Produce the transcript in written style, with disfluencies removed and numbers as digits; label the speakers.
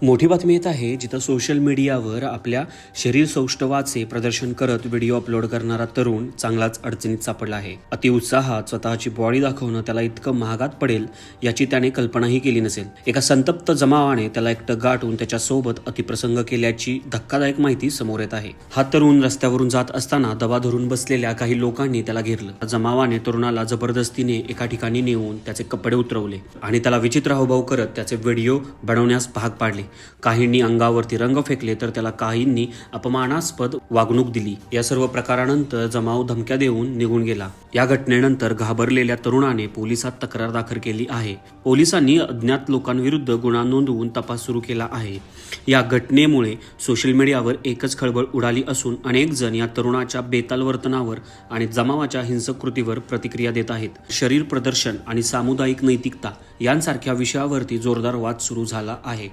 Speaker 1: मोठी बातमी येत आहे जिथं सोशल मीडियावर आपल्या शरीर सौष्ठवाचे प्रदर्शन करत व्हिडिओ अपलोड करणारा तरुण चांगलाच अडचणीत सापडला आहे। अतिउत्साहात स्वतःची बॉडी दाखवणं त्याला इतकं महागात पडेल याची त्याने कल्पनाही केली नसेल। एका संतप्त जमावाने त्याला एकटं गाठून त्याच्यासोबत अतिप्रसंग केल्याची धक्कादायक माहिती समोर येत आहे। हा तरुण रस्त्यावरून जात असताना दबा धरून बसलेल्या काही लोकांनी त्याला घेरलं। जमावाने तरुणाला जबरदस्तीने एका ठिकाणी नेऊन त्याचे कपडे उतरवले आणि त्याला विचित्र हावभाव करत त्याचे व्हिडिओ बनवण्यास भाग पाडले। काहींनी अंगावरती रंग फेकले तर त्याला काहींनी अपमानास्पद वागणूक दिली। या सर्व प्रकारानंतर जमाव धमक्या देऊन निघून गेला। या घटनेनंतर घाबरलेल्या तरुणाने पोलिसात तक्रार दाखल केली आहे। पोलिसांनी अज्ञात लोकांविरुद्ध गुन्हा नोंदवून तपास सुरू केला आहे। या घटनेमुळे सोशल मीडियावर एकच खळबळ उडाली असून अनेक जण या तरुणाच्या बेताल वर्तनावर आणि जमावाच्या हिंसक कृतीवर प्रतिक्रिया देत आहेत। शरीर प्रदर्शन आणि सामुदायिक नैतिकता यांसारख्या विषयावरती जोरदार वाद सुरू झाला आहे।